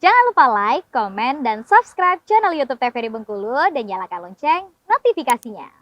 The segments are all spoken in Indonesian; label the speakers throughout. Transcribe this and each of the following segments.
Speaker 1: Jangan lupa like, komen, dan subscribe channel YouTube TVRI Bengkulu dan nyalakan lonceng notifikasinya.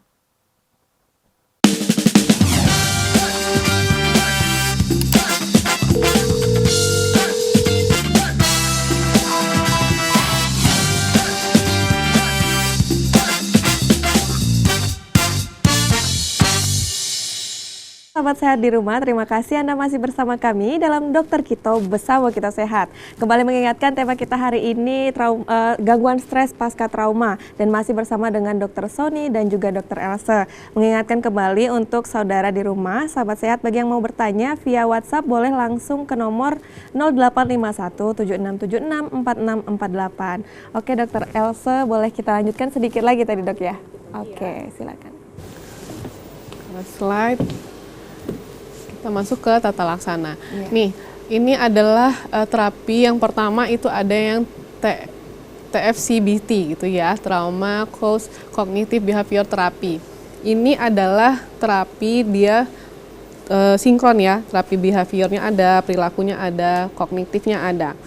Speaker 2: Sahabat sehat di rumah, terima kasih Anda masih bersama kami dalam Dokter Kito Bersama Kita Sehat. Kembali mengingatkan tema kita hari ini gangguan stres pasca trauma, dan masih bersama dengan Dokter Sony dan juga Dokter Else. Mengingatkan kembali untuk saudara di rumah, sahabat sehat, bagi yang mau bertanya via WhatsApp boleh langsung ke nomor 0851 7676 4648. Oke Dokter Else, boleh kita lanjutkan sedikit lagi tadi dok ya? Oke, silakan.
Speaker 3: Slide. Kita masuk ke tata laksana. Nih, ini adalah terapi yang pertama itu ada yang TFCBT gitu ya, Trauma Cognitive Behavior Therapy. Ini adalah terapi dia sinkron ya, terapi behaviornya ada, perilakunya ada, kognitifnya ada.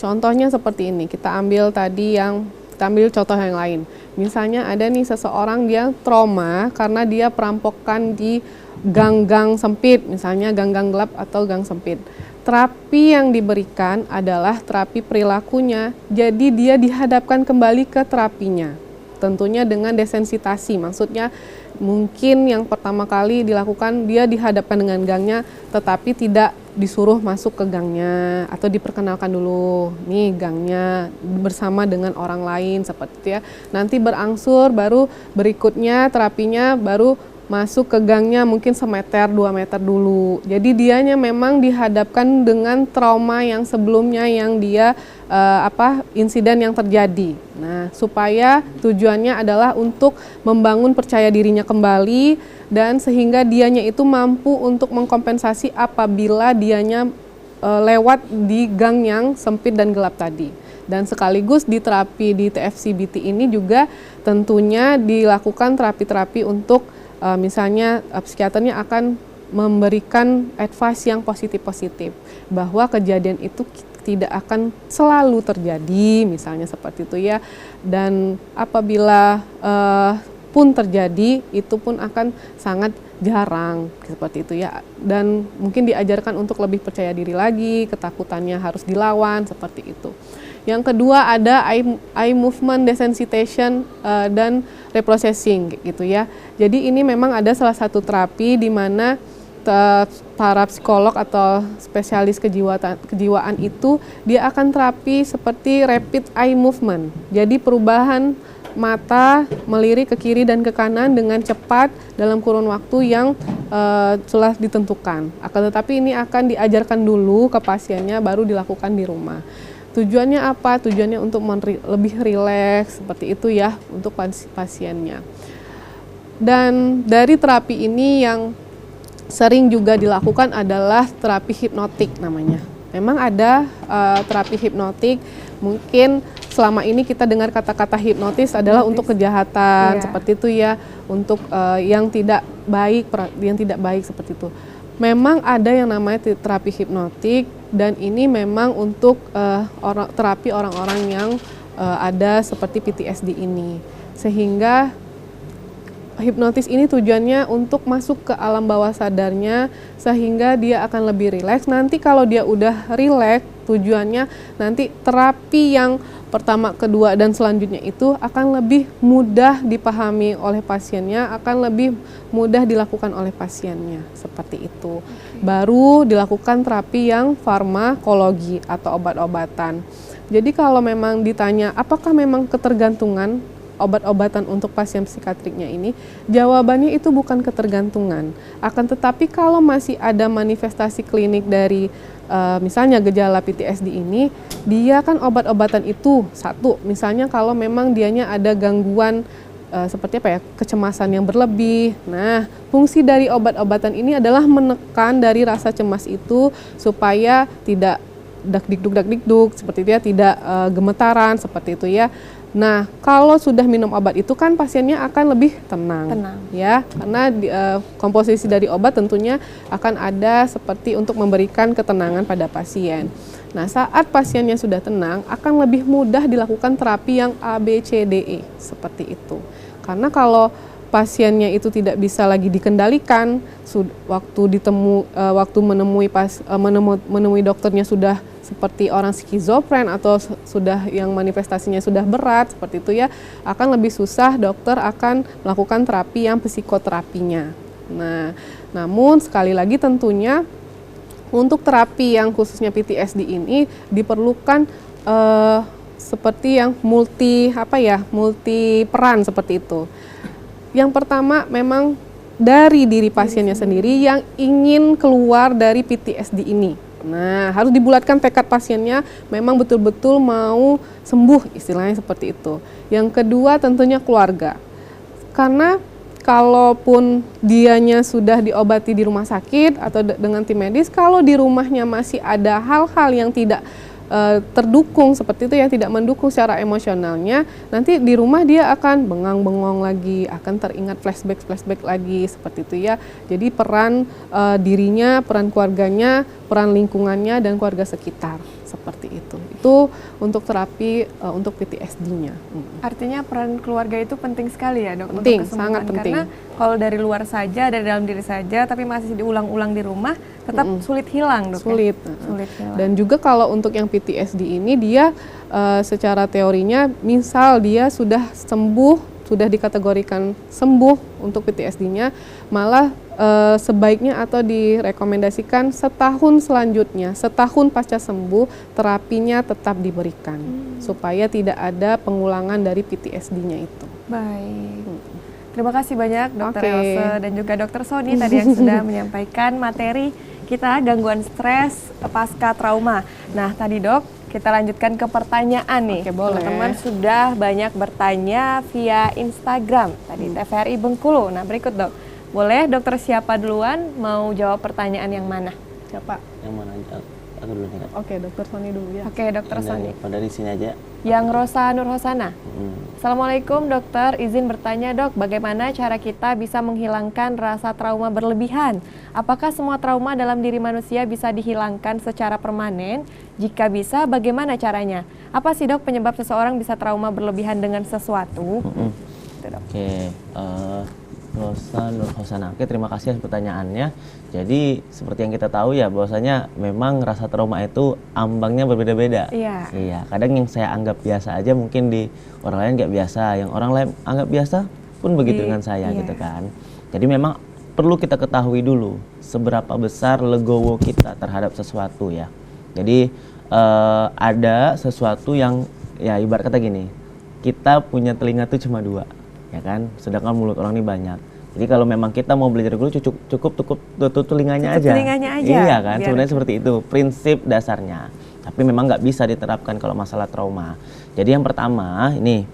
Speaker 3: Contohnya seperti ini, kita ambil contoh yang lain. Misalnya ada nih seseorang dia trauma karena dia perampokan di gang-gang sempit, misalnya gang-gang gelap atau gang sempit. Terapi yang diberikan adalah terapi perilakunya, jadi dia dihadapkan kembali ke terapinya. Tentunya dengan desensitasi, maksudnya mungkin yang pertama kali dilakukan dia dihadapkan dengan gangnya, tetapi tidak disuruh masuk ke gangnya atau diperkenalkan dulu, nih gangnya bersama dengan orang lain seperti itu ya. Nanti berangsur baru berikutnya terapinya baru masuk ke gangnya mungkin semeter 2 meter dulu. Jadi dianya memang dihadapkan dengan trauma yang sebelumnya yang dia insiden yang terjadi. Nah, supaya tujuannya adalah untuk membangun percaya dirinya kembali dan sehingga dianya itu mampu untuk mengkompensasi apabila dianya lewat di gang yang sempit dan gelap tadi. Dan sekaligus di terapi di TFCBT ini juga tentunya dilakukan terapi-terapi untuk misalnya psikiaternya akan memberikan advice yang positif-positif bahwa kejadian itu tidak akan selalu terjadi, misalnya seperti itu ya. Dan apabila pun terjadi, itu pun akan sangat jarang seperti itu ya. Dan mungkin diajarkan untuk lebih percaya diri lagi, ketakutannya harus dilawan seperti itu. Yang kedua ada eye movement desensitization dan reprocessing gitu ya. Jadi ini memang ada salah satu terapi di mana para psikolog atau spesialis kejiwaan itu dia akan terapi seperti rapid eye movement. Jadi perubahan mata melirik ke kiri dan ke kanan dengan cepat dalam kurun waktu yang sudah ditentukan. Akan tetapi ini akan diajarkan dulu ke pasiennya baru dilakukan di rumah. Tujuannya apa? Tujuannya untuk lebih rileks seperti itu ya untuk pasiennya. Dan dari terapi ini yang sering juga dilakukan adalah terapi hipnotik namanya. Memang ada terapi hipnotik, mungkin selama ini kita dengar kata-kata hipnotis adalah untuk kejahatan seperti itu ya, untuk yang tidak baik seperti itu. Memang ada yang namanya terapi hipnotik dan ini memang untuk terapi orang-orang yang ada seperti PTSD ini. Sehingga hipnotis ini tujuannya untuk masuk ke alam bawah sadarnya sehingga dia akan lebih rileks. Nanti kalau dia udah rileks, tujuannya nanti terapi yang pertama, kedua, dan selanjutnya itu akan lebih mudah dipahami oleh pasiennya, akan lebih mudah dilakukan oleh pasiennya, seperti itu. Baru dilakukan terapi yang farmakologi atau obat-obatan. Jadi kalau memang ditanya apakah memang ketergantungan obat-obatan untuk pasien psikiatriknya ini, jawabannya itu bukan ketergantungan. Akan tetapi kalau masih ada manifestasi klinik dari misalnya gejala PTSD ini, dia kan obat-obatan itu satu, misalnya kalau memang dianya ada gangguan seperti apa ya, kecemasan yang berlebih. Nah, fungsi dari obat-obatan ini adalah menekan dari rasa cemas itu supaya tidak dak-dikduk seperti itu ya, tidak gemetaran seperti itu ya. Nah, kalau sudah minum obat itu kan pasiennya akan lebih tenang. Ya, karena komposisi dari obat tentunya akan ada seperti untuk memberikan ketenangan pada pasien. Nah, saat pasiennya sudah tenang, akan lebih mudah dilakukan terapi yang ABCDE seperti itu. Karena kalau pasiennya itu tidak bisa lagi dikendalikan, waktu menemui dokternya sudah seperti orang skizofren atau sudah yang manifestasinya sudah berat seperti itu ya, akan lebih susah dokter akan melakukan terapi yang psikoterapinya. Nah, namun sekali lagi tentunya untuk terapi yang khususnya PTSD ini diperlukan seperti yang multi peran seperti itu. Yang pertama memang dari diri pasiennya sendiri yang ingin keluar dari PTSD ini. Nah, harus dibulatkan tekad pasiennya memang betul-betul mau sembuh, istilahnya seperti itu. Yang kedua tentunya keluarga. Karena kalaupun dianya sudah diobati di rumah sakit atau dengan tim medis, kalau di rumahnya masih ada hal-hal yang tidak terdukung seperti itu, yang tidak mendukung secara emosionalnya, nanti di rumah dia akan bengang-bengong lagi, akan teringat flashback lagi seperti itu ya. Jadi peran dirinya, peran keluarganya, peran lingkungannya dan keluarga sekitar seperti itu. Itu untuk terapi untuk PTSD-nya.
Speaker 2: Artinya peran keluarga itu penting sekali ya, Dok,
Speaker 3: Penting,
Speaker 2: untuk kesembuhan.
Speaker 3: sangat penting.
Speaker 2: Karena kalau dari luar saja, dari dalam diri saja, tapi masih diulang-ulang di rumah, tetap sulit hilang, Dok.
Speaker 3: Sulit.
Speaker 2: Ya? Sulit hilang.
Speaker 3: Dan juga kalau untuk yang PTSD ini dia secara teorinya, misal dia sudah sembuh, sudah dikategorikan sembuh untuk PTSD-nya, malah sebaiknya atau direkomendasikan setahun selanjutnya, setahun pasca sembuh, terapinya tetap diberikan supaya tidak ada pengulangan dari PTSD-nya itu.
Speaker 2: Baik. Terima kasih banyak Dokter
Speaker 3: Oke.
Speaker 2: Else dan juga Dokter Sony tadi yang sudah menyampaikan materi kita gangguan stres pasca trauma. Nah, tadi Dok, kita lanjutkan ke pertanyaan nih.
Speaker 3: Oke, boleh.
Speaker 2: Teman-teman sudah banyak bertanya via Instagram tadi TVRI Bengkulu. Nah, berikut Dok. Boleh dokter siapa duluan mau jawab pertanyaan yang mana?
Speaker 3: Siapa?
Speaker 4: Yang mana? Aku dulu nih, Kak.
Speaker 3: Oke, Dokter Sony dulu ya.
Speaker 2: Oke, Dokter Sony.
Speaker 4: Dari sini aja.
Speaker 2: Yang Rosa Nur Hosana.
Speaker 4: Hmm.
Speaker 2: Assalamualaikum dokter, izin bertanya dok, bagaimana cara kita bisa menghilangkan rasa trauma berlebihan? Apakah semua trauma dalam diri manusia bisa dihilangkan secara permanen? Jika bisa, bagaimana caranya? Apa sih dok penyebab seseorang bisa trauma berlebihan dengan sesuatu? Gitu, dok.
Speaker 4: Oke, Rosa Nur Hosana. Oke, terima kasih atas pertanyaannya. Jadi seperti yang kita tahu ya, bahwasanya memang rasa trauma itu ambangnya berbeda-beda.
Speaker 2: Iya.
Speaker 4: Iya, kadang yang saya anggap biasa aja mungkin di orang lain nggak biasa, yang orang lain anggap biasa pun begitu dengan saya
Speaker 2: iya.
Speaker 4: gitu kan. Jadi memang perlu kita ketahui dulu seberapa besar legowo kita terhadap sesuatu ya. Jadi ada sesuatu yang ya ibarat kata gini, kita punya telinga tuh cuma dua, ya kan, sedangkan mulut orang ini banyak. Jadi kalau memang kita mau belajar dulu cukup tutup telinganya aja.
Speaker 2: Telinganya aja.
Speaker 4: Iya kan,
Speaker 2: Biar-
Speaker 4: sebenarnya seperti itu prinsip dasarnya. Tapi memang nggak bisa diterapkan kalau masalah trauma. Jadi yang pertama ini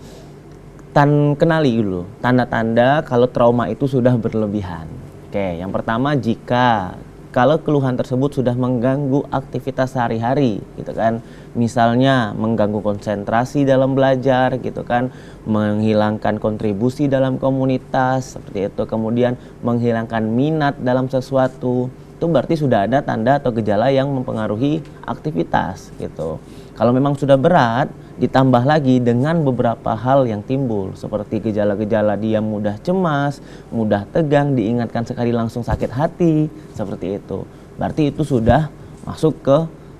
Speaker 4: kenali dulu tanda-tanda kalau trauma itu sudah berlebihan. Oke, yang pertama jika kalau keluhan tersebut sudah mengganggu aktivitas sehari-hari gitu kan, misalnya mengganggu konsentrasi dalam belajar gitu kan, menghilangkan kontribusi dalam komunitas seperti itu, kemudian menghilangkan minat dalam sesuatu, itu berarti sudah ada tanda atau gejala yang mempengaruhi aktivitas gitu. Kalau memang sudah berat, ditambah lagi dengan beberapa hal yang timbul seperti gejala-gejala dia mudah cemas, mudah tegang, diingatkan sekali langsung sakit hati, seperti itu. Berarti itu sudah masuk ke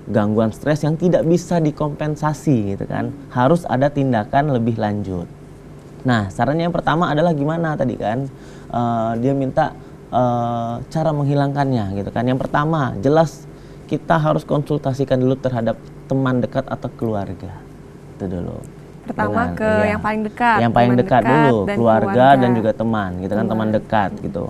Speaker 4: gangguan stres yang tidak bisa dikompensasi gitu kan. Harus ada tindakan lebih lanjut. Nah, sarannya yang pertama adalah gimana tadi kan? Dia minta cara menghilangkannya gitu kan. Yang pertama, jelas kita harus konsultasikan dulu terhadap teman dekat atau keluarga. Itu dulu.
Speaker 2: Pertama ke yang paling dekat.
Speaker 4: Yang paling
Speaker 2: teman
Speaker 4: dekat dulu,
Speaker 2: dan
Speaker 4: keluarga dan juga teman, gitu kan, teman dekat gitu.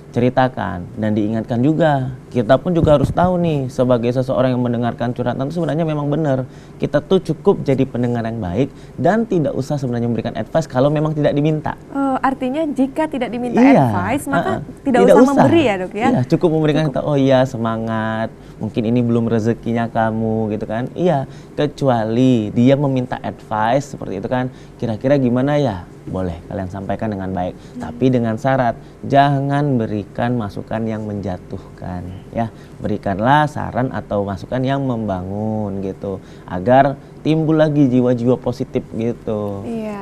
Speaker 4: Ceritakan dan diingatkan juga. Kita pun juga harus tahu nih sebagai seseorang yang mendengarkan curhatan itu sebenarnya memang benar. Kita tuh cukup jadi pendengar yang baik dan tidak usah sebenarnya memberikan advice kalau memang tidak diminta.
Speaker 2: Artinya jika tidak diminta
Speaker 4: Iya,
Speaker 2: advice, maka tidak usah memberi ya dok ya?
Speaker 4: Iya, cukup memberikan kita, oh iya semangat, mungkin ini belum rezekinya kamu gitu kan. Iya, kecuali dia meminta advice seperti itu kan, kira-kira gimana ya boleh kalian sampaikan dengan baik. Tapi dengan syarat, jangan berikan masukan yang menjatuhkan ya. Berikanlah saran atau masukan yang membangun gitu, agar timbul lagi jiwa-jiwa positif gitu.
Speaker 2: Iya.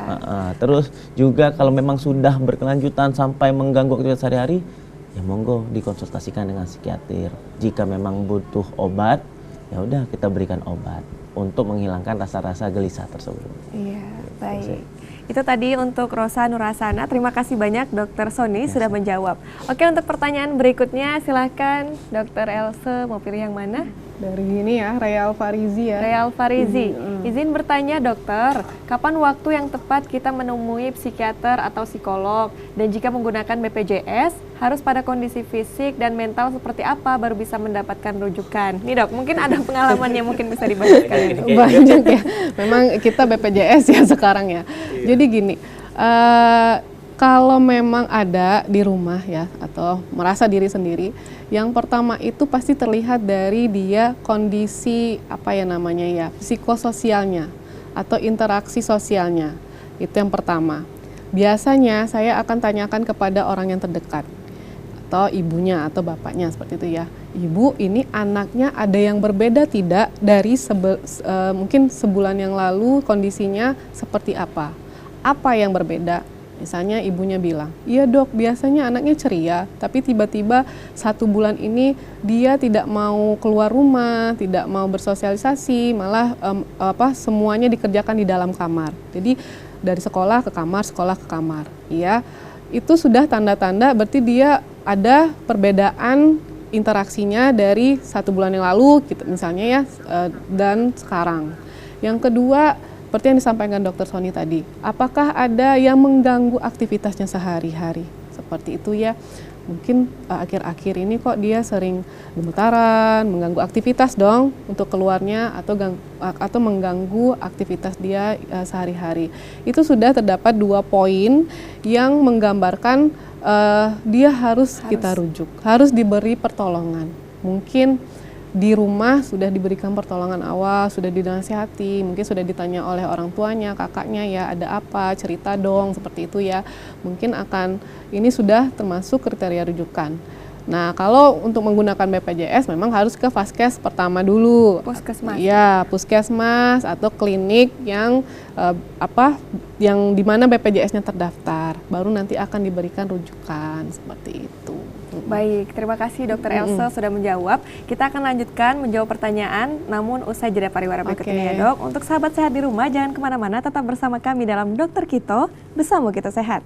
Speaker 4: Terus juga kalau memang sudah berkelanjutan sampai mengganggu aktivitas sehari-hari, ya monggo dikonsultasikan dengan psikiater. Jika memang butuh obat, ya udah kita berikan obat untuk menghilangkan rasa-rasa gelisah tersebut.
Speaker 2: Iya, baik. Itu tadi untuk Rosa Nurasana. Terima kasih banyak Dokter Sony sudah menjawab. Oke, untuk pertanyaan berikutnya silahkan Dokter Else, mau pilih yang mana?
Speaker 3: Dari ini ya, Real Farizi ya.
Speaker 2: Real Farizi, izin bertanya dokter, kapan waktu yang tepat kita menemui psikiater atau psikolog? Dan jika menggunakan BPJS, harus pada kondisi fisik dan mental seperti apa baru bisa mendapatkan rujukan? Nih dok, mungkin ada pengalaman yang mungkin bisa dibagikan ini.
Speaker 3: Banyak ya, memang kita BPJS ya sekarang ya. Jadi gini, kalau memang ada di rumah ya, atau merasa diri sendiri, yang pertama itu pasti terlihat dari dia kondisi apa ya namanya ya, psikososialnya atau interaksi sosialnya. Itu yang pertama. Biasanya saya akan tanyakan kepada orang yang terdekat, atau ibunya atau bapaknya seperti itu ya. Ibu, ini anaknya ada yang berbeda tidak dari mungkin sebulan yang lalu kondisinya seperti apa? Apa yang berbeda? Misalnya ibunya bilang, iya dok, biasanya anaknya ceria, tapi tiba-tiba 1 bulan ini dia tidak mau keluar rumah, tidak mau bersosialisasi, malah semuanya dikerjakan di dalam kamar. Jadi dari sekolah ke kamar, ya itu sudah tanda-tanda berarti dia ada perbedaan interaksinya dari 1 bulan yang lalu, gitu, misalnya ya, dan sekarang. Yang kedua, seperti yang disampaikan Dokter Sony tadi, apakah ada yang mengganggu aktivitasnya sehari-hari? Seperti itu ya, mungkin akhir-akhir ini kok dia sering gemetaran, mengganggu aktivitas dong untuk keluarnya, atau mengganggu aktivitas dia sehari-hari. Itu sudah terdapat 2 poin yang menggambarkan dia harus kita rujuk, harus diberi pertolongan. Mungkin di rumah sudah diberikan pertolongan awal, sudah dinasihati, mungkin sudah ditanya oleh orang tuanya, kakaknya ya, ada apa, cerita dong, seperti itu ya. Mungkin ini sudah termasuk kriteria rujukan. Nah, kalau untuk menggunakan BPJS memang harus ke Vaskes pertama dulu.
Speaker 2: Puskesmas.
Speaker 3: Iya, puskesmas atau klinik yang yang di mana BPJS-nya terdaftar. Baru nanti akan diberikan rujukan seperti itu.
Speaker 2: Baik, terima kasih Dokter Else sudah menjawab. Kita akan lanjutkan menjawab pertanyaan, namun usai jeda pariwara berikut ini ya dok. Untuk sahabat sehat di rumah, jangan kemana-mana, tetap bersama kami dalam Dokter Kito, bersama kita sehat.